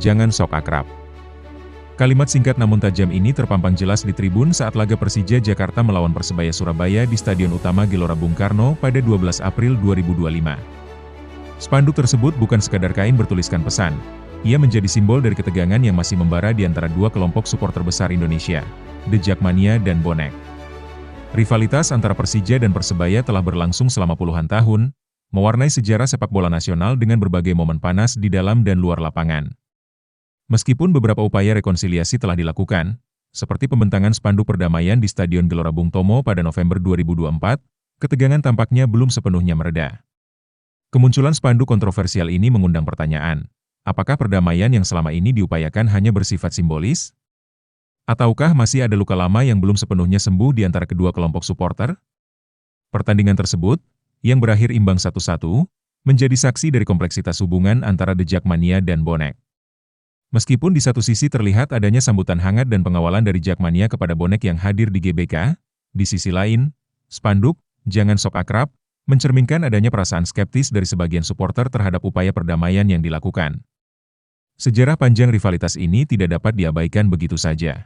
jangan sok akrab. Kalimat singkat namun tajam ini terpampang jelas di tribun saat laga Persija Jakarta melawan Persebaya Surabaya di Stadion Utama Gelora Bung Karno pada 12 April 2025. Spanduk tersebut bukan sekadar kain bertuliskan pesan. Ia menjadi simbol dari ketegangan yang masih membara di antara dua kelompok supporter besar Indonesia, The Jackmania dan Bonek. Rivalitas antara Persija dan Persebaya telah berlangsung selama puluhan tahun, mewarnai sejarah sepak bola nasional dengan berbagai momen panas di dalam dan luar lapangan. Meskipun beberapa upaya rekonsiliasi telah dilakukan, seperti pembentangan spanduk perdamaian di Stadion Gelora Bung Tomo pada November 2024, ketegangan tampaknya belum sepenuhnya mereda. Kemunculan spanduk kontroversial ini mengundang pertanyaan, apakah perdamaian yang selama ini diupayakan hanya bersifat simbolis? Ataukah masih ada luka lama yang belum sepenuhnya sembuh di antara kedua kelompok supporter? Pertandingan tersebut, yang berakhir imbang 1-1, menjadi saksi dari kompleksitas hubungan antara The Jackmania dan Bonek. Meskipun di satu sisi terlihat adanya sambutan hangat dan pengawalan dari Jackmania kepada Bonek yang hadir di GBK, di sisi lain, spanduk, jangan sok akrab, mencerminkan adanya perasaan skeptis dari sebagian supporter terhadap upaya perdamaian yang dilakukan. Sejarah panjang rivalitas ini tidak dapat diabaikan begitu saja.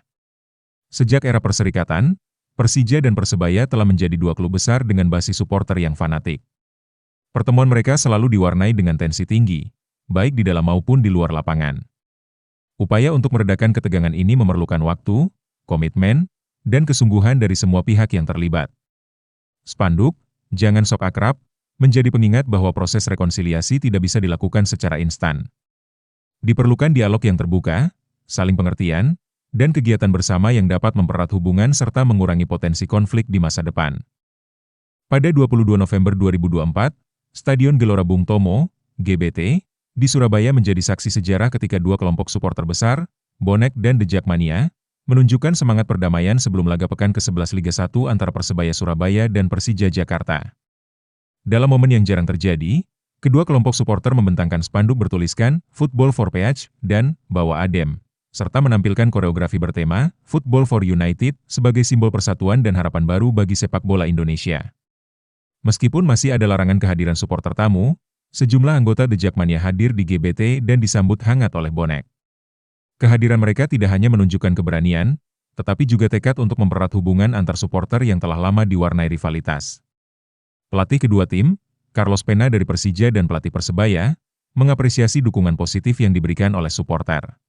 Sejak era Perserikatan, Persija dan Persebaya telah menjadi dua klub besar dengan basis supporter yang fanatik. Pertemuan mereka selalu diwarnai dengan tensi tinggi, baik di dalam maupun di luar lapangan. Upaya untuk meredakan ketegangan ini memerlukan waktu, komitmen, dan kesungguhan dari semua pihak yang terlibat. Spanduk, jangan sok akrab, menjadi pengingat bahwa proses rekonsiliasi tidak bisa dilakukan secara instan. Diperlukan dialog yang terbuka, saling pengertian, dan kegiatan bersama yang dapat mempererat hubungan serta mengurangi potensi konflik di masa depan. Pada 22 November 2024, Stadion Gelora Bung Tomo, GBT, di Surabaya menjadi saksi sejarah ketika dua kelompok supporter besar, Bonek dan The Jackmania, menunjukkan semangat perdamaian sebelum laga pekan ke-11 Liga 1 antara Persebaya Surabaya dan Persija Jakarta. Dalam momen yang jarang terjadi, kedua kelompok supporter membentangkan spanduk bertuliskan Football for PH dan Bawa Adem, serta menampilkan koreografi bertema Football for United sebagai simbol persatuan dan harapan baru bagi sepak bola Indonesia. Meskipun masih ada larangan kehadiran supporter tamu, sejumlah anggota The Jackmania hadir di GBT dan disambut hangat oleh Bonek. Kehadiran mereka tidak hanya menunjukkan keberanian, tetapi juga tekad untuk mempererat hubungan antar supporter yang telah lama diwarnai rivalitas. Pelatih kedua tim, Carlos Pena dari Persija dan pelatih Persebaya, mengapresiasi dukungan positif yang diberikan oleh supporter.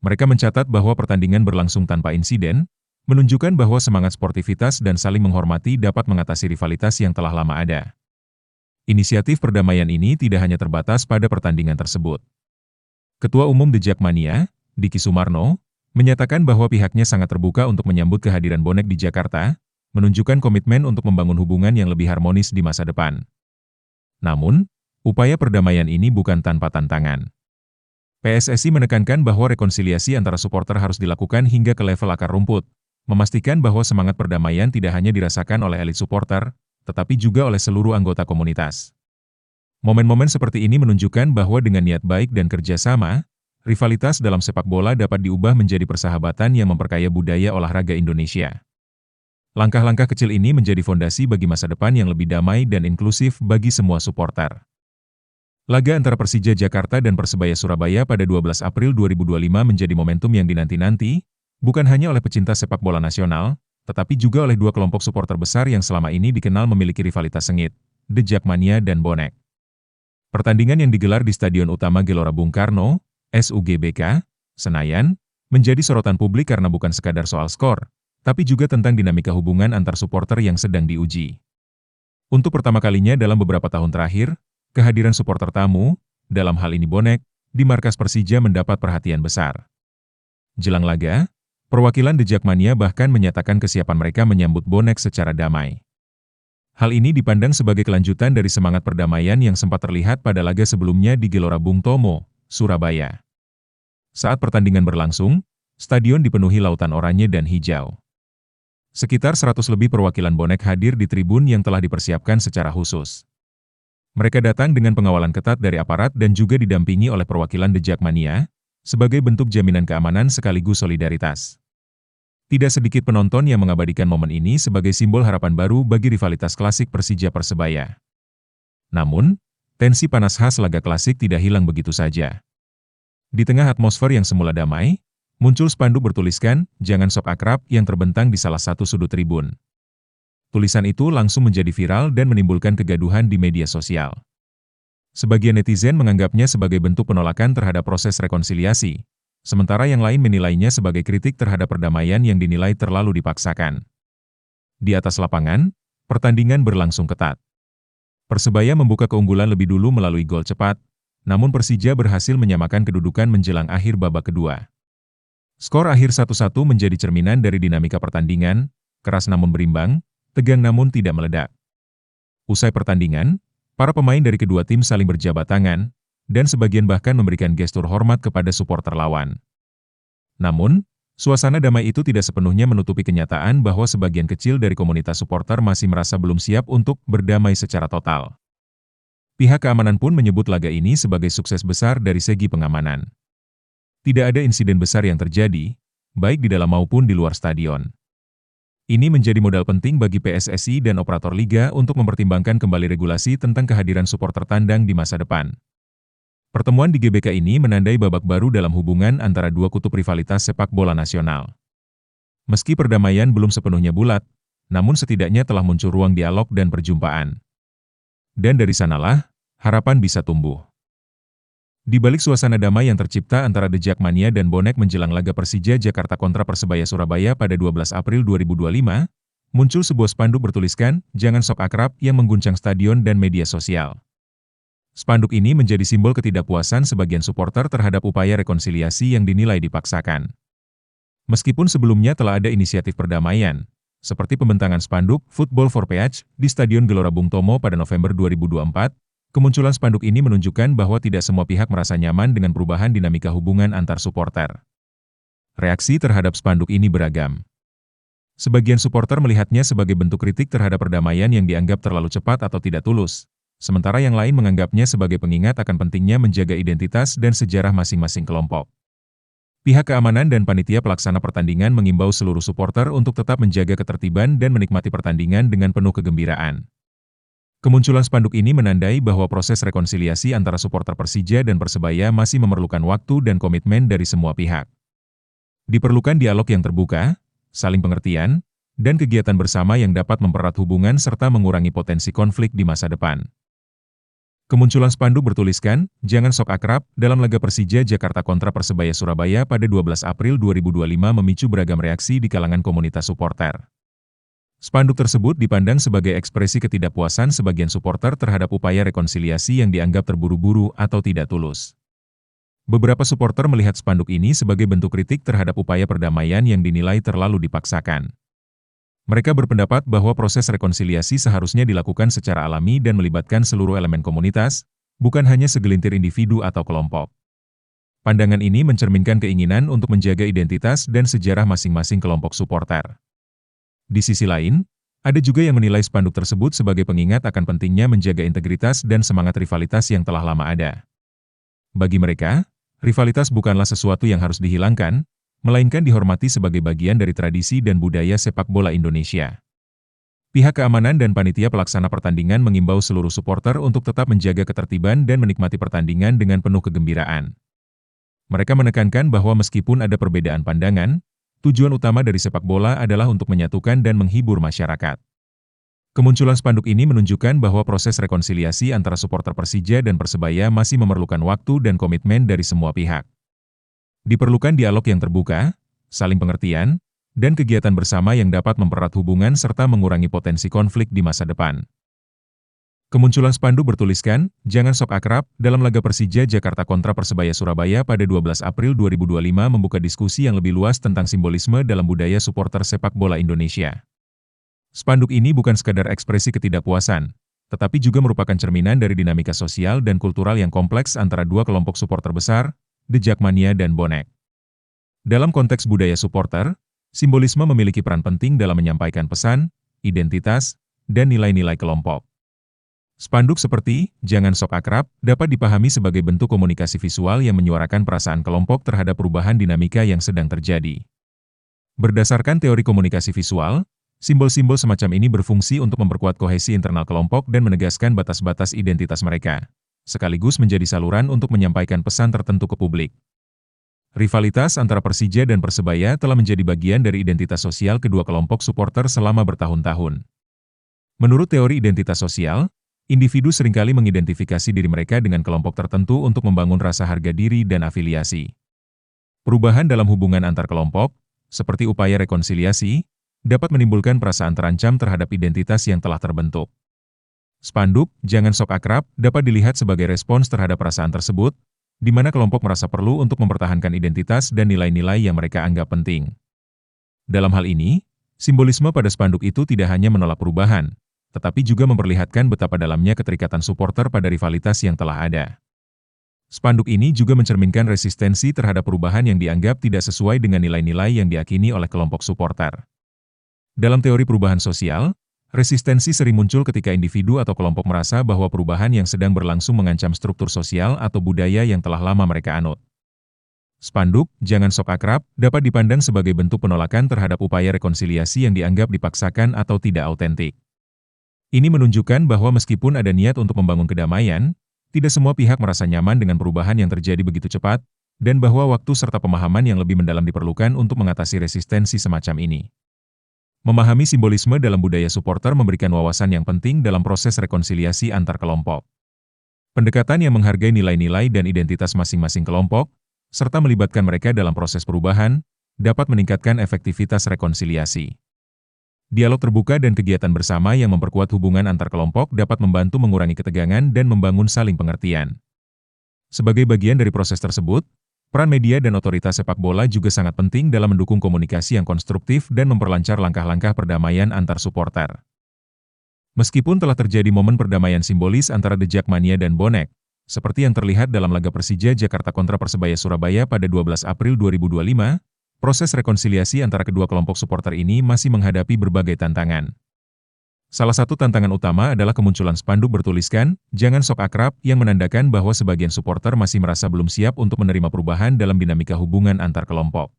Mereka mencatat bahwa pertandingan berlangsung tanpa insiden, menunjukkan bahwa semangat sportivitas dan saling menghormati dapat mengatasi rivalitas yang telah lama ada. Inisiatif perdamaian ini tidak hanya terbatas pada pertandingan tersebut. Ketua Umum The Jackmania, Diki Sumarno, menyatakan bahwa pihaknya sangat terbuka untuk menyambut kehadiran Bonek di Jakarta, menunjukkan komitmen untuk membangun hubungan yang lebih harmonis di masa depan. Namun, upaya perdamaian ini bukan tanpa tantangan. PSSI menekankan bahwa rekonsiliasi antara supporter harus dilakukan hingga ke level akar rumput, memastikan bahwa semangat perdamaian tidak hanya dirasakan oleh elit supporter, tetapi juga oleh seluruh anggota komunitas. Momen-momen seperti ini menunjukkan bahwa dengan niat baik dan kerjasama, rivalitas dalam sepak bola dapat diubah menjadi persahabatan yang memperkaya budaya olahraga Indonesia. Langkah-langkah kecil ini menjadi fondasi bagi masa depan yang lebih damai dan inklusif bagi semua supporter. Laga antara Persija Jakarta dan Persebaya Surabaya pada 12 April 2025 menjadi momentum yang dinanti-nanti, bukan hanya oleh pecinta sepak bola nasional, tetapi juga oleh dua kelompok supporter besar yang selama ini dikenal memiliki rivalitas sengit, The Jackmania dan Bonek. Pertandingan yang digelar di Stadion Utama Gelora Bung Karno, SUGBK, Senayan, menjadi sorotan publik karena bukan sekadar soal skor, tapi juga tentang dinamika hubungan antar supporter yang sedang diuji. Untuk pertama kalinya dalam beberapa tahun terakhir, kehadiran supporter tamu, dalam hal ini Bonek, di markas Persija mendapat perhatian besar. Jelang laga, perwakilan The Jackmania bahkan menyatakan kesiapan mereka menyambut Bonek secara damai. Hal ini dipandang sebagai kelanjutan dari semangat perdamaian yang sempat terlihat pada laga sebelumnya di Gelora Bung Tomo, Surabaya. Saat pertandingan berlangsung, stadion dipenuhi lautan oranye dan hijau. Sekitar 100 lebih perwakilan Bonek hadir di tribun yang telah dipersiapkan secara khusus. Mereka datang dengan pengawalan ketat dari aparat dan juga didampingi oleh perwakilan The Jackmania, sebagai bentuk jaminan keamanan sekaligus solidaritas. Tidak sedikit penonton yang mengabadikan momen ini sebagai simbol harapan baru bagi rivalitas klasik Persija-Persebaya. Namun, tensi panas khas laga klasik tidak hilang begitu saja. Di tengah atmosfer yang semula damai, muncul spanduk bertuliskan, "Jangan sok akrab" yang terbentang di salah satu sudut tribun. Tulisan itu langsung menjadi viral dan menimbulkan kegaduhan di media sosial. Sebagian netizen menganggapnya sebagai bentuk penolakan terhadap proses rekonsiliasi, sementara yang lain menilainya sebagai kritik terhadap perdamaian yang dinilai terlalu dipaksakan. Di atas lapangan, pertandingan berlangsung ketat. Persebaya membuka keunggulan lebih dulu melalui gol cepat, namun Persija berhasil menyamakan kedudukan menjelang akhir babak kedua. Skor akhir 1-1 menjadi cerminan dari dinamika pertandingan, keras namun berimbang, tegang namun tidak meledak. Usai pertandingan, para pemain dari kedua tim saling berjabat tangan, dan sebagian bahkan memberikan gestur hormat kepada supporter lawan. Namun, suasana damai itu tidak sepenuhnya menutupi kenyataan bahwa sebagian kecil dari komunitas supporter masih merasa belum siap untuk berdamai secara total. Pihak keamanan pun menyebut laga ini sebagai sukses besar dari segi pengamanan. Tidak ada insiden besar yang terjadi, baik di dalam maupun di luar stadion. Ini menjadi modal penting bagi PSSI dan operator liga untuk mempertimbangkan kembali regulasi tentang kehadiran supporter tandang di masa depan. Pertemuan di GBK ini menandai babak baru dalam hubungan antara dua kutub rivalitas sepak bola nasional. Meski perdamaian belum sepenuhnya bulat, namun setidaknya telah muncul ruang dialog dan perjumpaan. Dan dari sanalah, harapan bisa tumbuh. Di balik suasana damai yang tercipta antara The Jackmania dan bonek menjelang laga Persija Jakarta kontra Persebaya Surabaya pada 12 April 2025, muncul sebuah spanduk bertuliskan, "Jangan sok akrab" yang mengguncang stadion dan media sosial. Spanduk ini menjadi simbol ketidakpuasan sebagian supporter terhadap upaya rekonsiliasi yang dinilai dipaksakan. Meskipun sebelumnya telah ada inisiatif perdamaian, seperti pembentangan spanduk Football for Peace di Stadion Gelora Bung Tomo pada November 2024, kemunculan spanduk ini menunjukkan bahwa tidak semua pihak merasa nyaman dengan perubahan dinamika hubungan antar supporter. Reaksi terhadap spanduk ini beragam. Sebagian supporter melihatnya sebagai bentuk kritik terhadap perdamaian yang dianggap terlalu cepat atau tidak tulus, sementara yang lain menganggapnya sebagai pengingat akan pentingnya menjaga identitas dan sejarah masing-masing kelompok. Pihak keamanan dan panitia pelaksana pertandingan mengimbau seluruh supporter untuk tetap menjaga ketertiban dan menikmati pertandingan dengan penuh kegembiraan. Kemunculan spanduk ini menandai bahwa proses rekonsiliasi antara supporter Persija dan Persebaya masih memerlukan waktu dan komitmen dari semua pihak. Diperlukan dialog yang terbuka, saling pengertian, dan kegiatan bersama yang dapat mempererat hubungan serta mengurangi potensi konflik di masa depan. Kemunculan spanduk bertuliskan, "Jangan sok akrab" dalam laga Persija Jakarta kontra Persebaya Surabaya pada 12 April 2025 memicu beragam reaksi di kalangan komunitas supporter. Spanduk tersebut dipandang sebagai ekspresi ketidakpuasan sebagian supporter terhadap upaya rekonsiliasi yang dianggap terburu-buru atau tidak tulus. Beberapa supporter melihat spanduk ini sebagai bentuk kritik terhadap upaya perdamaian yang dinilai terlalu dipaksakan. Mereka berpendapat bahwa proses rekonsiliasi seharusnya dilakukan secara alami dan melibatkan seluruh elemen komunitas, bukan hanya segelintir individu atau kelompok. Pandangan ini mencerminkan keinginan untuk menjaga identitas dan sejarah masing-masing kelompok supporter. Di sisi lain, ada juga yang menilai spanduk tersebut sebagai pengingat akan pentingnya menjaga integritas dan semangat rivalitas yang telah lama ada. Bagi mereka, rivalitas bukanlah sesuatu yang harus dihilangkan, melainkan dihormati sebagai bagian dari tradisi dan budaya sepak bola Indonesia. Pihak keamanan dan panitia pelaksana pertandingan mengimbau seluruh supporter untuk tetap menjaga ketertiban dan menikmati pertandingan dengan penuh kegembiraan. Mereka menekankan bahwa meskipun ada perbedaan pandangan, tujuan utama dari sepak bola adalah untuk menyatukan dan menghibur masyarakat. Kemunculan spanduk ini menunjukkan bahwa proses rekonsiliasi antara supporter Persija dan Persebaya masih memerlukan waktu dan komitmen dari semua pihak. Diperlukan dialog yang terbuka, saling pengertian, dan kegiatan bersama yang dapat mempererat hubungan serta mengurangi potensi konflik di masa depan. Kemunculan spanduk bertuliskan, "Jangan sok akrab" dalam laga Persija Jakarta kontra Persebaya Surabaya pada 12 April 2025 membuka diskusi yang lebih luas tentang simbolisme dalam budaya supporter sepak bola Indonesia. Spanduk ini bukan sekadar ekspresi ketidakpuasan, tetapi juga merupakan cerminan dari dinamika sosial dan kultural yang kompleks antara dua kelompok supporter besar, The Jackmania dan bonek. Dalam konteks budaya supporter, simbolisme memiliki peran penting dalam menyampaikan pesan, identitas, dan nilai-nilai kelompok. Spanduk seperti "Jangan sok akrab" dapat dipahami sebagai bentuk komunikasi visual yang menyuarakan perasaan kelompok terhadap perubahan dinamika yang sedang terjadi. Berdasarkan teori komunikasi visual, simbol-simbol semacam ini berfungsi untuk memperkuat kohesi internal kelompok dan menegaskan batas-batas identitas mereka, sekaligus menjadi saluran untuk menyampaikan pesan tertentu ke publik. Rivalitas antara Persija dan Persebaya telah menjadi bagian dari identitas sosial kedua kelompok supporter selama bertahun-tahun. Menurut teori identitas sosial, individu seringkali mengidentifikasi diri mereka dengan kelompok tertentu untuk membangun rasa harga diri dan afiliasi. Perubahan dalam hubungan antar kelompok, seperti upaya rekonsiliasi, dapat menimbulkan perasaan terancam terhadap identitas yang telah terbentuk. Spanduk "Jangan Sok Akrab" dapat dilihat sebagai respons terhadap perasaan tersebut, di mana kelompok merasa perlu untuk mempertahankan identitas dan nilai-nilai yang mereka anggap penting. Dalam hal ini, simbolisme pada spanduk itu tidak hanya menolak perubahan, tetapi juga memperlihatkan betapa dalamnya keterikatan supporter pada rivalitas yang telah ada. Spanduk ini juga mencerminkan resistensi terhadap perubahan yang dianggap tidak sesuai dengan nilai-nilai yang diyakini oleh kelompok supporter. Dalam teori perubahan sosial, resistensi sering muncul ketika individu atau kelompok merasa bahwa perubahan yang sedang berlangsung mengancam struktur sosial atau budaya yang telah lama mereka anut. Spanduk "Jangan Sok Akrab" dapat dipandang sebagai bentuk penolakan terhadap upaya rekonsiliasi yang dianggap dipaksakan atau tidak autentik. Ini menunjukkan bahwa meskipun ada niat untuk membangun kedamaian, tidak semua pihak merasa nyaman dengan perubahan yang terjadi begitu cepat, dan bahwa waktu serta pemahaman yang lebih mendalam diperlukan untuk mengatasi resistensi semacam ini. Memahami simbolisme dalam budaya supporter memberikan wawasan yang penting dalam proses rekonsiliasi antar kelompok. Pendekatan yang menghargai nilai-nilai dan identitas masing-masing kelompok, serta melibatkan mereka dalam proses perubahan, dapat meningkatkan efektivitas rekonsiliasi. Dialog terbuka dan kegiatan bersama yang memperkuat hubungan antar kelompok dapat membantu mengurangi ketegangan dan membangun saling pengertian. Sebagai bagian dari proses tersebut, peran media dan otoritas sepak bola juga sangat penting dalam mendukung komunikasi yang konstruktif dan memperlancar langkah-langkah perdamaian antar supporter. Meskipun telah terjadi momen perdamaian simbolis antara The Jackmania dan Bonek, seperti yang terlihat dalam laga Persija Jakarta kontra Persebaya Surabaya pada 12 April 2025, proses rekonsiliasi antara kedua kelompok supporter ini masih menghadapi berbagai tantangan. Salah satu tantangan utama adalah kemunculan spanduk bertuliskan "Jangan Sok Akrab" yang menandakan bahwa sebagian supporter masih merasa belum siap untuk menerima perubahan dalam dinamika hubungan antar kelompok.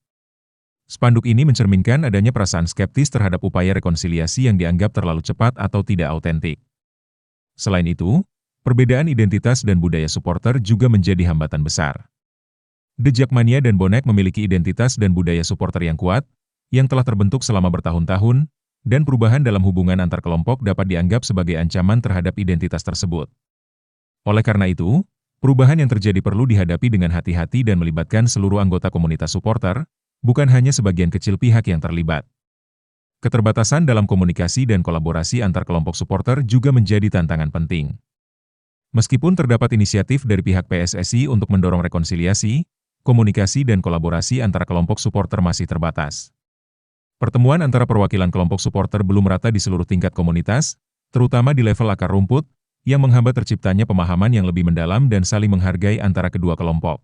Spanduk ini mencerminkan adanya perasaan skeptis terhadap upaya rekonsiliasi yang dianggap terlalu cepat atau tidak autentik. Selain itu, perbedaan identitas dan budaya supporter juga menjadi hambatan besar. The Jackmania dan Bonek memiliki identitas dan budaya supporter yang kuat, yang telah terbentuk selama bertahun-tahun, dan perubahan dalam hubungan antar kelompok dapat dianggap sebagai ancaman terhadap identitas tersebut. Oleh karena itu, perubahan yang terjadi perlu dihadapi dengan hati-hati dan melibatkan seluruh anggota komunitas supporter, bukan hanya sebagian kecil pihak yang terlibat. Keterbatasan dalam komunikasi dan kolaborasi antar kelompok supporter juga menjadi tantangan penting. Meskipun terdapat inisiatif dari pihak PSSI untuk mendorong rekonsiliasi, komunikasi dan kolaborasi antara kelompok supporter masih terbatas. Pertemuan antara perwakilan kelompok supporter belum merata di seluruh tingkat komunitas, terutama di level akar rumput, yang menghambat terciptanya pemahaman yang lebih mendalam dan saling menghargai antara kedua kelompok.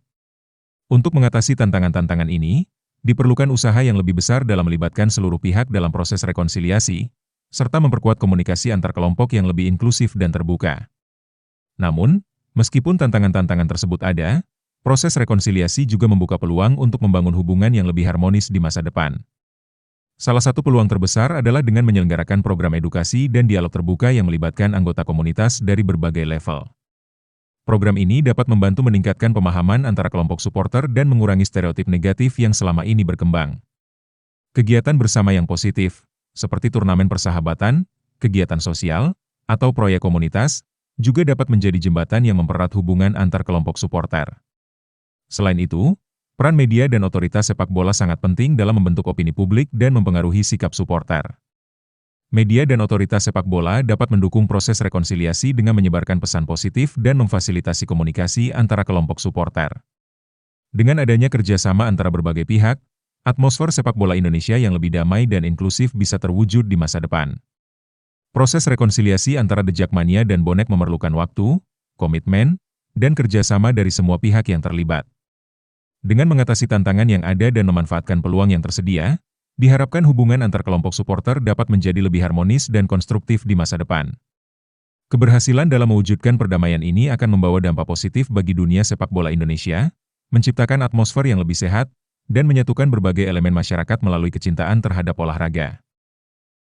Untuk mengatasi tantangan-tantangan ini, diperlukan usaha yang lebih besar dalam melibatkan seluruh pihak dalam proses rekonsiliasi, serta memperkuat komunikasi antar kelompok yang lebih inklusif dan terbuka. Namun, meskipun tantangan-tantangan tersebut ada, proses rekonsiliasi juga membuka peluang untuk membangun hubungan yang lebih harmonis di masa depan. Salah satu peluang terbesar adalah dengan menyelenggarakan program edukasi dan dialog terbuka yang melibatkan anggota komunitas dari berbagai level. Program ini dapat membantu meningkatkan pemahaman antara kelompok supporter dan mengurangi stereotip negatif yang selama ini berkembang. Kegiatan bersama yang positif, seperti turnamen persahabatan, kegiatan sosial, atau proyek komunitas, juga dapat menjadi jembatan yang mempererat hubungan antar kelompok supporter. Selain itu, peran media dan otoritas sepak bola sangat penting dalam membentuk opini publik dan mempengaruhi sikap supporter. Media dan otoritas sepak bola dapat mendukung proses rekonsiliasi dengan menyebarkan pesan positif dan memfasilitasi komunikasi antara kelompok supporter. Dengan adanya kerjasama antara berbagai pihak, atmosfer sepak bola Indonesia yang lebih damai dan inklusif bisa terwujud di masa depan. Proses rekonsiliasi antara The Jackmania dan Bonek memerlukan waktu, komitmen, dan kerjasama dari semua pihak yang terlibat. Dengan mengatasi tantangan yang ada dan memanfaatkan peluang yang tersedia, diharapkan hubungan antar kelompok supporter dapat menjadi lebih harmonis dan konstruktif di masa depan. Keberhasilan dalam mewujudkan perdamaian ini akan membawa dampak positif bagi dunia sepak bola Indonesia, menciptakan atmosfer yang lebih sehat, dan menyatukan berbagai elemen masyarakat melalui kecintaan terhadap olahraga.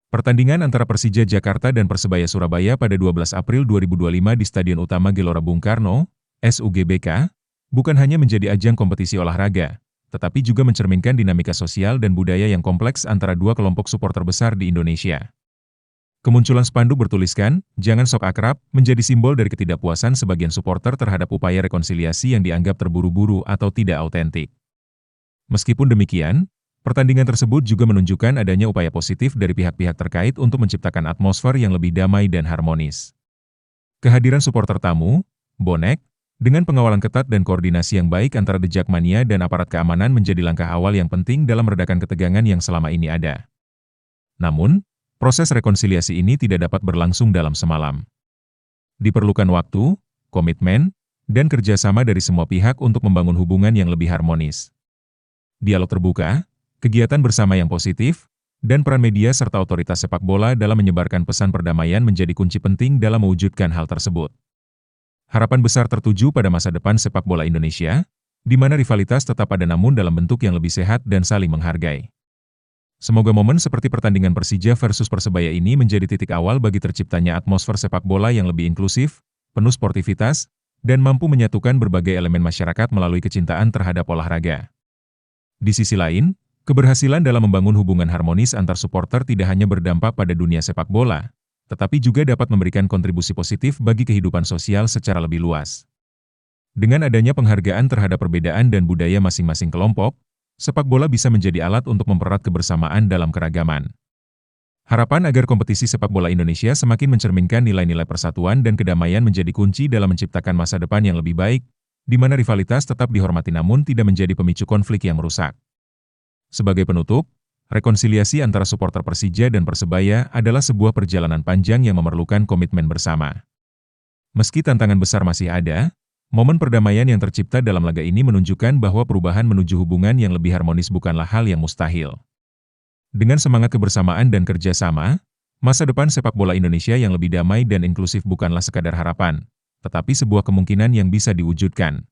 Pertandingan antara Persija Jakarta dan Persebaya Surabaya pada 12 April 2025 di Stadion Utama Gelora Bung Karno, SUGBK, bukan hanya menjadi ajang kompetisi olahraga, tetapi juga mencerminkan dinamika sosial dan budaya yang kompleks antara dua kelompok supporter besar di Indonesia. Kemunculan spanduk bertuliskan, "Jangan sok akrab," menjadi simbol dari ketidakpuasan sebagian supporter terhadap upaya rekonsiliasi yang dianggap terburu-buru atau tidak autentik. Meskipun demikian, pertandingan tersebut juga menunjukkan adanya upaya positif dari pihak-pihak terkait untuk menciptakan atmosfer yang lebih damai dan harmonis. Kehadiran supporter tamu, bonek, dengan pengawalan ketat dan koordinasi yang baik antara The Jackmania dan aparat keamanan menjadi langkah awal yang penting dalam meredakan ketegangan yang selama ini ada. Namun, proses rekonsiliasi ini tidak dapat berlangsung dalam semalam. Diperlukan waktu, komitmen, dan kerjasama dari semua pihak untuk membangun hubungan yang lebih harmonis. Dialog terbuka, kegiatan bersama yang positif, dan peran media serta otoritas sepak bola dalam menyebarkan pesan perdamaian menjadi kunci penting dalam mewujudkan hal tersebut. Harapan besar tertuju pada masa depan sepak bola Indonesia, di mana rivalitas tetap ada namun dalam bentuk yang lebih sehat dan saling menghargai. Semoga momen seperti pertandingan Persija versus Persebaya ini menjadi titik awal bagi terciptanya atmosfer sepak bola yang lebih inklusif, penuh sportivitas, dan mampu menyatukan berbagai elemen masyarakat melalui kecintaan terhadap olahraga. Di sisi lain, keberhasilan dalam membangun hubungan harmonis antar supporter tidak hanya berdampak pada dunia sepak bola, tetapi juga dapat memberikan kontribusi positif bagi kehidupan sosial secara lebih luas. Dengan adanya penghargaan terhadap perbedaan dan budaya masing-masing kelompok, sepak bola bisa menjadi alat untuk mempererat kebersamaan dalam keragaman. Harapan agar kompetisi sepak bola Indonesia semakin mencerminkan nilai-nilai persatuan dan kedamaian menjadi kunci dalam menciptakan masa depan yang lebih baik, di mana rivalitas tetap dihormati namun tidak menjadi pemicu konflik yang merusak. Sebagai penutup, rekonsiliasi antara supporter Persija dan Persebaya adalah sebuah perjalanan panjang yang memerlukan komitmen bersama. Meski tantangan besar masih ada, momen perdamaian yang tercipta dalam laga ini menunjukkan bahwa perubahan menuju hubungan yang lebih harmonis bukanlah hal yang mustahil. Dengan semangat kebersamaan dan kerjasama, masa depan sepak bola Indonesia yang lebih damai dan inklusif bukanlah sekadar harapan, tetapi sebuah kemungkinan yang bisa diwujudkan.